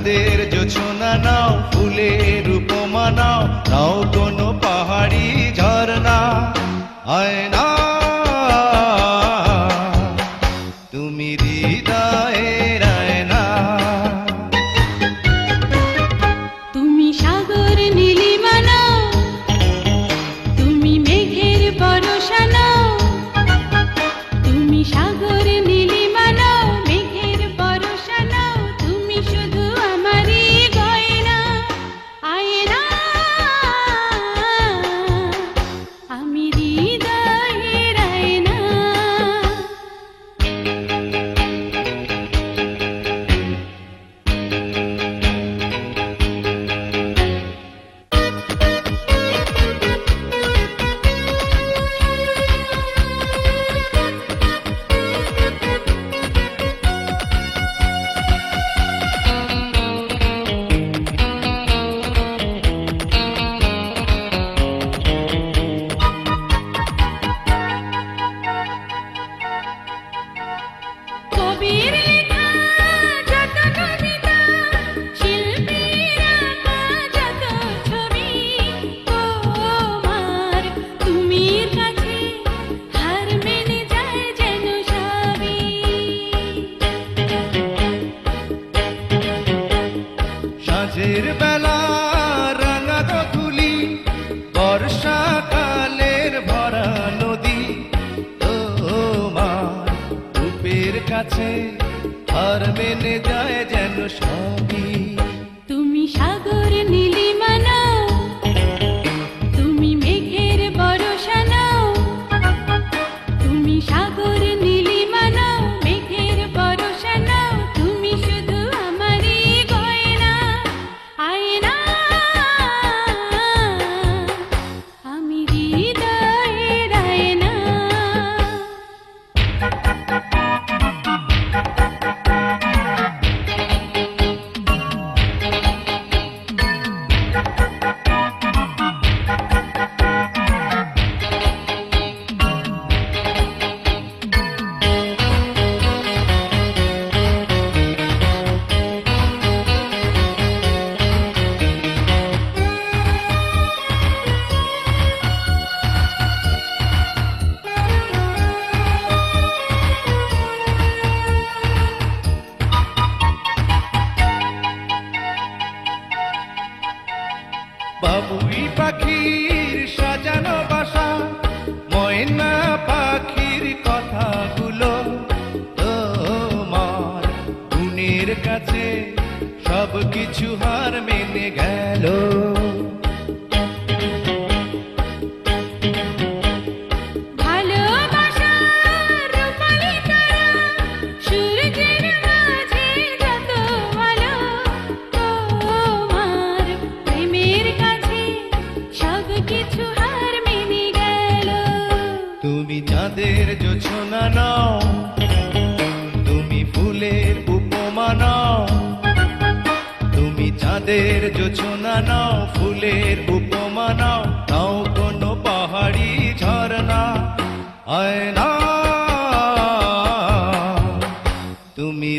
চাঁদের জোছনা নাও, ফুলের উপমা নাও, নাও কোনো পাহাড়ি ঝরনা। আয়না তুমি হৃদয়ের আয়না। তুমি সাগর নীলিমা নাও, তুমি মেঘের বরষা নাও, তুমি সাগর নীলিমা নাও, মেঘের বরষা নাও, তুমি শুধু আমারই গয়না। আয়না আমি হৃদয়ের আয়না। কবির লেখা যত কবিতা, শিল্পীর আঁকা যত ছবি, তোমার তুমির কাছে হার মেনে যায় যেন সবই। সাঁঝের বেলা রাঙা গধূলি, বর্ষাকালের ভরা নদী, তোমার রূপের কাছে হার মেনে যায় যেন সবই। তুমি সাগর নীলিমা নাও, তুমি মেঘের বরষা নাও, তুমি সাগর নীলিমা নাও, মেঘের বরষা নাও, তুমি শুধু আমারই গয়না। আয়না আমি হৃদয়ের আয়না। বাবুই পাখির সাজানো বাসা, ময়না পাখির কথাগুলো, তোমার গুণের কাছে সব কিছু হার মেনে গেল। ভালোবাসার রূপালি তারা, সূর্যের মাঝে যত আলো, তোমার প্রেমের কাছে সব কিছু হার মেনে গেল। তুমি চাঁদের জোছনা নাও, তুমি ফুলের উপমা নাও, তুমি চাঁদের জোছনা নাও, ফুলের উপমা নাও, নাও কোনো পাহাড়ি ঝরনা। আয়না তুমি